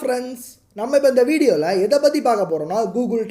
Friends, நம்ம இப்போ இந்த வீடியோவில் எதை பற்றி பார்க்க போகிறோம்னா கூகுள்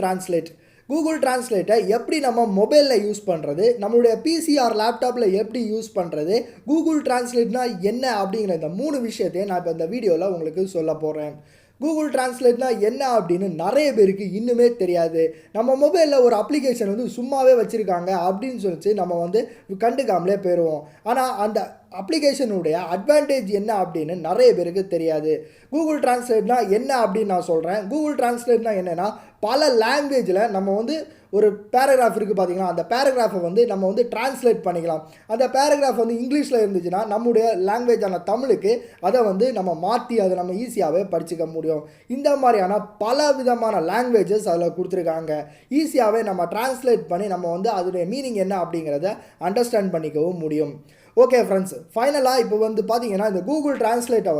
டிரான்ஸ்லேட்டை எப்படி நம்ம மொபைலில் யூஸ் பண்ணுறது, நம்மளுடைய பிசிஆர் லேப்டாப்பில் எப்படி யூஸ் பண்ணுறது, கூகுள் டிரான்ஸ்லேட்னா என்ன அப்படிங்கிற இந்த 3 விஷயத்தையும் நான் இப்போ இந்த வீடியோவில் உங்களுக்கு சொல்ல போகிறேன். கூகுள் டிரான்ஸ்லேட்னா என்ன அப்படின்னு நிறைய பேருக்கு இன்னுமே தெரியாது. நம்ம மொபைலில் ஒரு அப்ளிகேஷன் சும்மாவே வச்சுருக்காங்க அப்படின்னு சொல்லிச்சு நம்ம கண்டுக்காமலே போயிடுவோம். ஆனால் அந்த அப்ளிகேஷனுடைய அட்வான்டேஜ் என்ன அப்படின்னு நிறைய பேருக்கு தெரியாது. கூகுள் டிரான்ஸ்லேட்னா என்ன அப்படின்னு நான் சொல்கிறேன். கூகுள் டிரான்ஸ்லேட்னா என்னென்னா, பல லாங்குவேஜில் நம்ம ஒரு பேராகிராஃப் இருக்குது பார்த்தீங்கன்னா, அந்த பேராகிராஃபை நம்ம டிரான்ஸ்லேட் பண்ணிக்கலாம். அந்த பேராகிராஃப் இங்கிலீஷில் இருந்துச்சுன்னா நம்முடைய லாங்குவேஜான தமிழுக்கு அதை நம்ம மாற்றி அதை நம்ம ஈஸியாகவே படிச்சுக்க முடியும். இந்த மாதிரியான பல விதமான லாங்குவேஜஸ் அதில் கொடுத்துருக்காங்க. ஈஸியாகவே நம்ம டிரான்ஸ்லேட் பண்ணி நம்ம அதோடைய மீனிங் என்ன அப்படிங்கிறத அண்டர்ஸ்டாண்ட் பண்ணிக்கவும் முடியும். ஓகே ஃப்ரெண்ட்ஸ், ஃபைனலாக இப்போ பார்த்தீங்கன்னா இந்த கூகுள் டிரான்ஸ்லேட்டை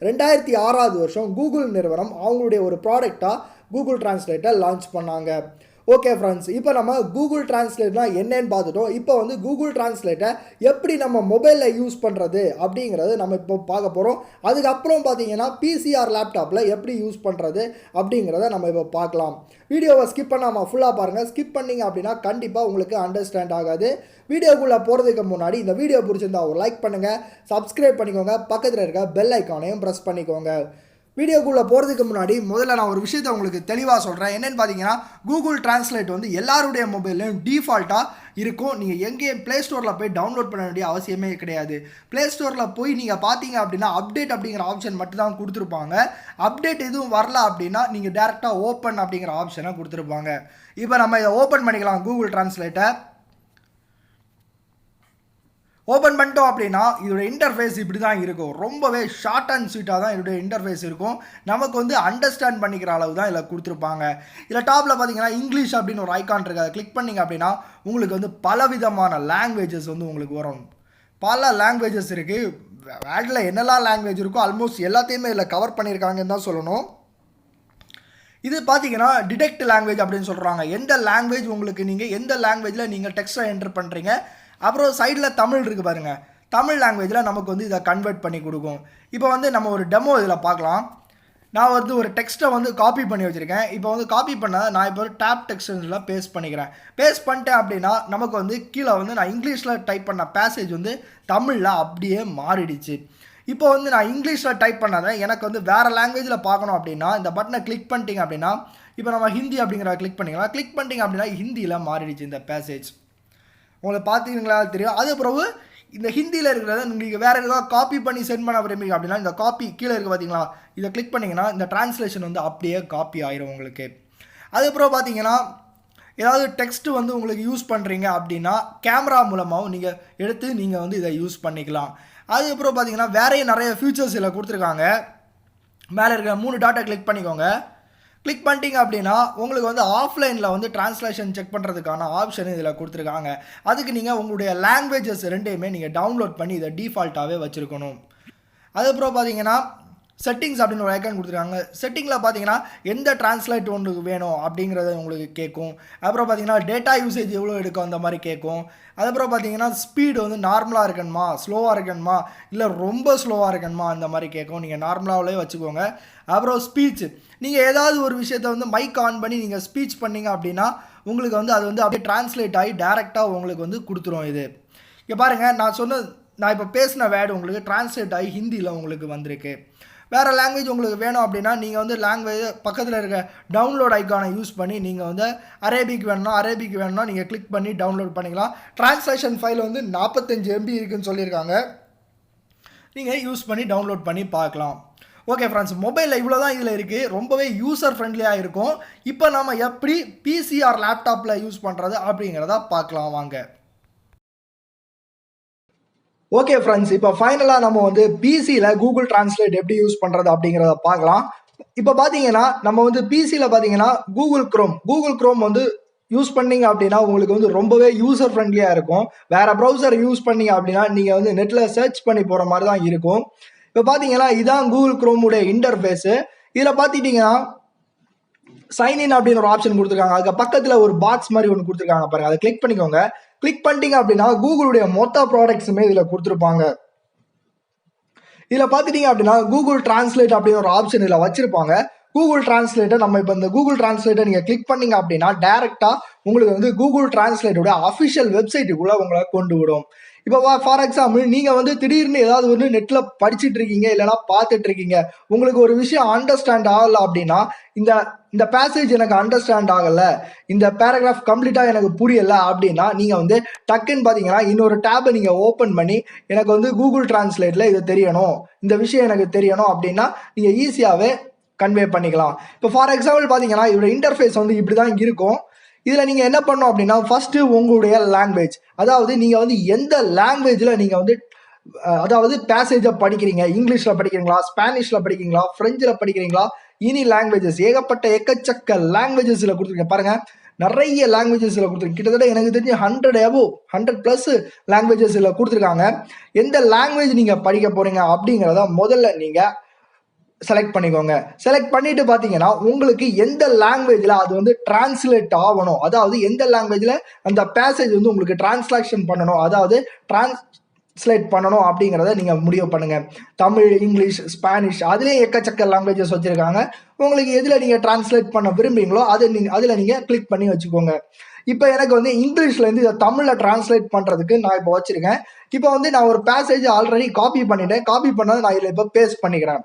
2006 வருஷம் கூகுள் நிறுவனம் அவங்களுடைய ஒரு ப்ராடக்டாக கூகுள் டிரான்ஸ்லேட்டை லான்ச் பண்ணாங்க. ஓகே ஃப்ரெண்ட்ஸ், இப்போ நம்ம கூகுள் டிரான்ஸ்லேட்னா என்னன்னு பார்த்துட்டோம். இப்போ கூகுள் டிரான்ஸ்லேட்டை எப்படி நம்ம மொபைலில் யூஸ் பண்ணுறது அப்படிங்கிறது நம்ம இப்போ பார்க்க போகிறோம். அதுக்கப்புறம் பார்த்தீங்கன்னா பிசிஆர் லேப்டாப்பில் எப்படி யூஸ் பண்ணுறது அப்படிங்கிறத நம்ம இப்போ பார்க்கலாம். வீடியோவை ஸ்கிப் பண்ணாமல் ஃபுல்லாக பாருங்கள். ஸ்கிப் பண்ணிங்க அப்படின்னா கண்டிப்பாக உங்களுக்கு அண்டர்ஸ்டாண்ட் ஆகாது. வீடியோக்குள்ளே போகிறதுக்கு முன்னாடி இந்த வீடியோ பிடிச்சிருந்தா ஒரு லைக் பண்ணுங்கள், சப்ஸ்கிரைப் பண்ணிக்கோங்க, பக்கத்தில் இருக்க பெல் ஐக்கானையும் ப்ரெஸ் பண்ணிக்கோங்க. வீடியோக்குள்ளே போகிறதுக்கு முன்னாடி முதல்ல நான் ஒரு விஷயத்தை உங்களுக்கு தெளிவாக சொல்கிறேன். என்னென்னு பார்த்தீங்கன்னா, கூகுள் டிரான்ஸ்லேட் எல்லாருடைய மொபைல்லையும் டிஃபால்ட்டாக இருக்கும். நீங்கள் எங்கேயும் ப்ளே ஸ்டோரில் போய் டவுன்லோட் பண்ண வேண்டிய அவசியமே கிடையாது. ப்ளே ஸ்டோரில் போய் நீங்கள் பார்த்தீங்க அப்படின்னா அப்டேட் அப்படிங்கிற ஆப்ஷன் மட்டும் தான் கொடுத்துருப்பாங்க. அப்டேட் எதுவும் வரல அப்படின்னா நீங்கள் டேரெக்டாக ஓப்பன் அப்படிங்கிற ஆப்ஷனை கொடுத்துருப்பாங்க. இப்போ நம்ம இதை ஓப்பன் பண்ணிக்கலாம். கூகுள் டிரான்ஸ்லேட்டை ஓப்பன் பண்ணிட்டோம் அப்படின்னா இதோட இன்டர்ஃபேஸ் இப்படி தான் இருக்கும். ரொம்பவே ஷார்ட் அண்ட் ஸ்வீட்டாக தான் இதோட இன்டர்ஃபேஸ் இருக்கும். நமக்கு அண்டர்ஸ்டாண்ட் பண்ணிக்கிற அளவு தான் இதில் கொடுத்துருப்பாங்க. இதில் டாப்பில் பார்த்தீங்கன்னா இங்கிலீஷ் அப்படின்னு ஒரு ஐக்கான் இருக்குது. அதை கிளிக் பண்ணிங்க அப்படின்னா உங்களுக்கு பலவிதமான லாங்குவேஜஸ் உங்களுக்கு வரும். பல லாங்குவேஜஸ் இருக்குது. வேர்ல்டில் என்னெல்லாம் லாங்குவேஜ் இருக்கோ ஆல்மோஸ்ட் எல்லாத்தையுமே இதில் கவர் பண்ணியிருக்காங்கன்னு தான் சொல்லணும். இது பார்த்தீங்கன்னா டிடெக்ட் லாங்குவேஜ் அப்படின்னு சொல்கிறாங்க. எந்த லாங்குவேஜ் நீங்கள் எந்த லாங்குவேஜில் நீங்கள் டெக்ஸ்ட்டை என்டர் பண்ணுறீங்க. அப்புறம் சைடில் தமிழ் இருக்குது பாருங்கள். தமிழ் லாங்குவேஜில் நமக்கு இதை கன்வெர்ட் பண்ணி கொடுக்கும். இப்போ நம்ம ஒரு டெமோ இதில் பார்க்கலாம். நான் ஒரு டெக்ஸ்ட்டை காப்பி பண்ணி வச்சுருக்கேன். இப்போ காப்பி பண்ண நான் இப்போ ஒரு டேப் டெக்ஸ்ட்டில் பேஸ்ட் பண்ணிக்கிறேன். பேஸ்ட் பண்ணிட்டேன் அப்படின்னா நமக்கு கீழே நான் இங்கிலீஷில் டைப் பண்ண பேசேஜ் தமிழில் அப்படியே மாறிடுச்சு. இப்போ நான் இங்கிலீஷில் டைப் பண்ணதை எனக்கு வேறு லாங்குவேஜில் பார்க்கணும் அப்படின்னா இந்த பட்டனை கிளிக் பண்ணிட்டீங்க அப்படின்னா, இப்போ நம்ம ஹிந்தி அப்படிங்கிற கிளிக் பண்ணிக்கலாம். கிளிக் பண்ணிட்டீங்க அப்படின்னா ஹிந்தியில் மாறிடுச்சு இந்த பேசேஜ். உங்களை பார்த்தீங்களா தெரியும். அது பிறகு இந்த ஹிந்தியில் இருக்கிறத நீங்கள் வேறு ஏதாவது காப்பி பண்ணி சென்ட் பண்ண விரும்புங்க அப்படின்னா இந்த காப்பி கீழே இருக்குது பார்த்தீங்களா, இதை கிளிக் பண்ணிங்கன்னா இந்த டிரான்ஸ்லேஷன் அப்படியே காப்பி ஆயிரும் உங்களுக்கு. அதுக்கப்புறம் பார்த்தீங்கன்னா ஏதாவது டெக்ஸ்ட்டு உங்களுக்கு யூஸ் பண்ணுறீங்க அப்படின்னா கேமரா மூலமாகவும் நீங்கள் எடுத்து நீங்கள் இதை யூஸ் பண்ணிக்கலாம். அதுக்கப்புறம் பார்த்தீங்கன்னா வேறையும் நிறைய ஃபியூச்சர்ஸ் இதில் கொடுத்துருக்காங்க. மேலே இருக்கிற 3 டாட்டை கிளிக் பண்ணிக்கோங்க. கிளிக் பண்ணிட்டீங்க அப்படின்னா உங்களுக்கு ஆஃப்லைனில் டிரான்ஸ்லேஷன் செக் பண்ணுறதுக்கான ஆப்ஷன் இதில் கொடுத்துருக்காங்க. அதுக்கு நீங்கள் உங்களுடைய லாங்குவேஜஸ் ரெண்டையுமே நீங்கள் டவுன்லோட் பண்ணி இதை டிஃபால்ட்டாகவே வச்சுருக்கணும். அதுக்கப்புறம் பார்த்தீங்கன்னா செட்டிங்ஸ் அப்படின்னு ஒரு ஐக்கான் கொடுத்துருக்காங்க. செட்டிங்கில் பார்த்தீங்கன்னா எந்த டிரான்ஸ்லேட் உங்களுக்கு வேணும் அப்படிங்கிறத உங்களுக்கு கேட்கும். அப்புறம் பார்த்தீங்கன்னா டேட்டா யூசேஜ் எவ்வளோ எடுக்கும் அந்த மாதிரி கேட்கும். அதுக்கப்புறம் பார்த்தீங்கன்னா ஸ்பீடு நார்மலாக இருக்கணுமா, ஸ்லோவாக இருக்கணுமா, இல்லை ரொம்ப ஸ்லோவாக இருக்கணுமா அந்த மாதிரி கேட்கும். நீங்கள் நார்மலாகவே வச்சுக்கோங்க. அப்புறம் ஸ்பீச், நீங்கள் ஏதாவது ஒரு விஷயத்தை மைக் ஆன் பண்ணி நீங்கள் ஸ்பீச் பண்ணிங்க அப்படின்னா உங்களுக்கு அது அப்படியே டிரான்ஸ்லேட் ஆகி டேரெக்டாக உங்களுக்கு கொடுத்துரும். இது இங்கே பாருங்கள், நான் இப்போ பேசின வேர்டு உங்களுக்கு டிரான்ஸ்லேட் ஆகி ஹிந்தியில் உங்களுக்கு வந்திருக்கு. வேறு லாங்குவேஜ் உங்களுக்கு வேணும் அப்படின்னா நீங்கள் லாங்குவேஜ் பக்கத்தில் இருக்க டவுன்லோட் ஐக்கானை யூஸ் பண்ணி நீங்கள் அரேபிக் வேணும்னா நீங்கள் கிளிக் பண்ணி டவுன்லோட் பண்ணிக்கலாம். டிரான்ஸ்லேஷன் ஃபைல் 45 MB இருக்குதுன்னு சொல்லியிருக்காங்க. நீங்கள் யூஸ் பண்ணி டவுன்லோட் பண்ணி பார்க்கலாம். ஓகே ஃப்ரெண்ட்ஸ், மொபைலில் இவ்வளோ தான் இதில் இருக்குது. ரொம்பவே யூசர் ஃப்ரெண்ட்லியாக இருக்கும். இப்போ நம்ம எப்படி பிசிஆர் லேப்டாப்பில் யூஸ் பண்ணுறது அப்படிங்கிறத பார்க்கலாம் வாங்க. ஓகே ஃப்ரெண்ட்ஸ், இப்போ ஃபைனலாக நம்ம பிசியில் கூகுள் டிரான்ஸ்லேட் எப்படி யூஸ் பண்ணுறது அப்படிங்கிறத பார்க்கலாம். இப்போ பார்த்தீங்கன்னா நம்ம பிசியில் பார்த்தீங்கன்னா கூகுள் க்ரோம் யூஸ் பண்ணீங்க அப்படின்னா உங்களுக்கு ரொம்பவே யூசர் ஃப்ரெண்ட்லியாக இருக்கும். வேறு ப்ரௌசர் யூஸ் பண்ணீங்க அப்படின்னா நீங்கள் நெட்டில் சர்ச் பண்ணி போகிற மாதிரி தான் இருக்கும். இப்போ பார்த்தீங்கன்னா இதான் கூகுள் க்ரோமுடைய இன்டர்ஃபேஸு. இதில் பார்த்துட்டிங்கன்னா சைன்இன் அப்படின்னு ஒரு ஆப்ஷன் கொடுத்துருக்காங்க. அதுக்கு பக்கத்தில் ஒரு பாக்ஸ் மாதிரி ஒன்று கொடுத்துருக்காங்க பாருங்கள். அதை கிளிக் பண்ணிக்கோங்க. கிளிக் பண்ணிட்டீங்க அப்படின்னா கூகுளுடைய மொத்த ப்ராடக்ட்ஸுமே இதில் கொடுத்துருப்பாங்க. இதில் பார்த்துட்டீங்க அப்படின்னா கூகுள் டிரான்ஸ்லேட் அப்படின்னு ஒரு ஆப்ஷன் இதில் வச்சிருப்பாங்க. கூகுள் டிரான்ஸ்லேட்டை நம்ம இப்போ இந்த கூகுள் டிரான்ஸ்லேட்டை நீங்கள் கிளிக் பண்ணீங்க அப்படின்னா டேரெக்டாக உங்களுக்கு வந்து கூகுள் டிரான்ஸ்லேட்டோட அஃபிஷியல் வெப்சைட்டுக்குள்ளே உங்களை கொண்டு விடும். இப்போ ஃபார் எக்ஸாம்பிள் நீங்கள் வந்து திடீர்னு ஏதாவது ஒன்று நெட்டில் படிச்சுட்டு இருக்கீங்க, இல்லைனா பார்த்துட்டு இருக்கீங்க, உங்களுக்கு ஒரு விஷயம் அண்டர்ஸ்டாண்ட் ஆகலை அப்படின்னா இந்த இந்த பேசேஜ் எனக்கு அண்டர்ஸ்டாண்ட் ஆகலை, இந்த பேராகிராஃப் கம்ப்ளீட்டாக எனக்கு புரியலை அப்படின்னா நீங்கள் வந்து டக்குன்னு பார்த்தீங்கன்னா இன்னொரு டேபை நீங்கள் ஓப்பன் பண்ணி எனக்கு வந்து கூகுள் டிரான்ஸ்லேட்டில் இது தெரியணும், இந்த விஷயம் எனக்கு தெரியணும் அப்படின்னா நீங்கள் ஈஸியாகவே கன்வே பண்ணிக்கலாம். இப்போ ஃபார் எக்ஸாம்பிள் பார்த்தீங்கன்னா இதோட இன்டர்ஃபேஸ் வந்து இப்படி தான் இருக்கும். இதில் நீங்கள் என்ன பண்ணணும் அப்படின்னா ஃபஸ்ட்டு உங்களுடைய லாங்குவேஜ், அதாவது நீங்கள் வந்து எந்த லாங்குவேஜில் நீங்கள் வந்து அதாவது பேசேஜை படிக்கிறீங்க, இங்கிலீஷில் படிக்கிறீங்களா, ஸ்பானிஷில் படிக்கிறீங்களா, ஃப்ரெஞ்சில் படிக்கிறீங்களா, இனி லாங்குவேஜஸ் ஏகப்பட்ட எக்கச்சக்க லாங்குவேஜஸில் கொடுத்துருக்கேன் பாருங்கள். நிறைய லாங்குவேஜஸில் கொடுத்துருக்கு, கிட்டத்தட்ட எனக்கு தெரிஞ்சு 100+ லாங்குவேஜஸில் கொடுத்துருக்காங்க. எந்த லாங்குவேஜ் நீங்கள் படிக்க போகிறீங்க அப்படிங்கிறத முதல்ல நீங்கள் செலக்ட் பண்ணிக்கோங்க. செலக்ட் பண்ணிட்டு பார்த்தீங்கன்னா உங்களுக்கு எந்த லாங்குவேஜில் அது வந்து டிரான்ஸ்லேட் ஆகணும், அதாவது எந்த லாங்குவேஜில் அந்த பேசேஜ் வந்து உங்களுக்கு டிரான்ஸ்லேஷன் பண்ணணும், அதாவது டிரான்ஸ்லேட் பண்ணணும் அப்படிங்கிறத நீங்கள் முடிவு பண்ணுங்கள். தமிழ், இங்கிலீஷ், ஸ்பானிஷ், அதுலேயும் எக்கச்சக்க லாங்குவேஜஸ் வச்சுருக்காங்க. உங்களுக்கு எதில் நீங்கள் டிரான்ஸ்லேட் பண்ண விரும்புகிறீங்களோ அதில் நீங்கள் கிளிக் பண்ணி வச்சுக்கோங்க. இப்போ எனக்கு வந்து இங்கிலீஷ்லேருந்து இதை தமிழில் டிரான்ஸ்லேட் பண்ணுறதுக்கு நான் இப்போ வச்சுருக்கேன். இப்போ வந்து நான் ஒரு பேசேஜ் ஆல்ரெடி காப்பி பண்ணிட்டேன். காப்பி பண்ணதை நான் இதில் இப்போ பேஸ்ட் பண்ணிக்கிறேன்.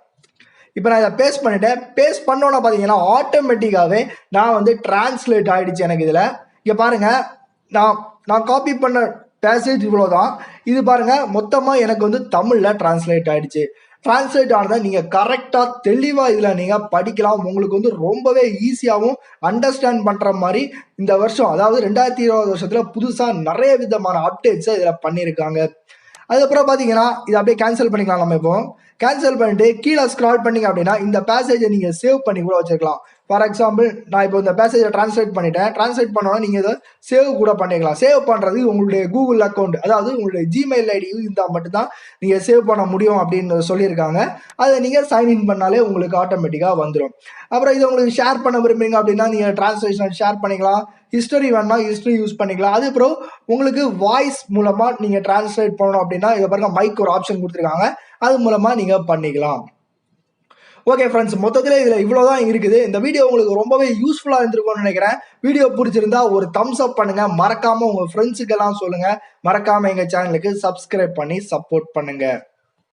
இப்போ நான் இதை பேஸ்ட் பண்ணிட்டேன். பேஸ்ட் பண்ணோன்னா பார்த்தீங்கன்னா ஆட்டோமேட்டிக்காகவே நான் வந்து டிரான்ஸ்லேட் ஆகிடுச்சு எனக்கு இதில். இங்கே பாருங்கள், நான் காப்பி பண்ண பேசேஜ் இவ்வளோ தான். இது பாருங்கள் மொத்தமாக எனக்கு வந்து தமிழில் டிரான்ஸ்லேட் ஆகிடுச்சு. டிரான்ஸ்லேட் ஆனதை நீங்கள் கரெக்டாக தெளிவாக இதில் நீங்கள் படிக்கலாம். உங்களுக்கு வந்து ரொம்பவே ஈஸியாகவும் அண்டர்ஸ்டாண்ட் பண்ணுற மாதிரி இந்த வருஷம், அதாவது 2020 வருஷத்தில் புதுசாக நிறைய விதமான அப்டேட்ஸை இதில் பண்ணியிருக்காங்க. அதுக்கப்புறம் பார்த்தீங்கன்னா இதை அப்படியே கேன்சல் பண்ணிக்கலாம். நம்ம இப்போ கேன்சல் பண்ணிட்டு கீழே ஸ்க்ரால் பண்ணிங்க அப்படின்னா இந்த பேசேஜை நீங்கள் சேவ் பண்ணி கூட வச்சுக்கலாம். ஃபார் எக்ஸாம்பிள் நான் இப்போ இந்த பேசேஜை டிரான்ஸ்லேட் பண்ணிட்டேன். டிரான்ஸ்லேட் பண்ணோன்னா நீங்கள் இதை சேவ் கூட பண்ணிக்கலாம். சேவ் பண்ணுறது உங்களுடைய கூகுள் அக்கௌண்ட், அதாவது உங்களுடைய ஜிமெயில் ஐடி இருந்தால் மட்டும்தான் நீங்கள் சேவ் பண்ண முடியும் அப்படின்னு சொல்லியிருக்காங்க. அதை நீங்கள் சைன்இன் பண்ணாலே உங்களுக்கு ஆட்டோமேட்டிக்காக வந்துடும். அப்புறம் இதை உங்களுக்கு ஷேர் பண்ண விரும்புறீங்க அப்படின்னா நீங்கள் டிரான்ஸ்லேஷன் ஷேர் பண்ணிக்கலாம். ஹிஸ்டரி வேணா ஹிஸ்டரி யூஸ் பண்ணிக்கலாம். அதுக்கப்புறம் உங்களுக்கு வாய்ஸ் மூலமாக நீங்கள் டிரான்ஸ்லேட் பண்ணணும் அப்படின்னா இதை பாருங்க மைக் ஒரு ஆப்ஷன் கொடுத்துருக்காங்க, அது மூலமாக நீங்கள் பண்ணிக்கலாம். ஓகே ஃப்ரெண்ட்ஸ், மொத்தத்தில் இதில் இவ்வளோதான் இருக்குது. இந்த வீடியோ உங்களுக்கு ரொம்பவே யூஸ்ஃபுல்லாக இருந்திருக்கும்னு நினைக்கிறேன். வீடியோ பிடிச்சிருந்தா ஒரு தம்ஸ் அப் பண்ணுங்கள், மறக்காமல் உங்கள் ஃப்ரெண்ட்ஸுக்கெல்லாம் சொல்லுங்கள், மறக்காமல் எங்கள் சேனலுக்கு சப்ஸ்கிரைப் பண்ணி சப்போர்ட் பண்ணுங்கள்.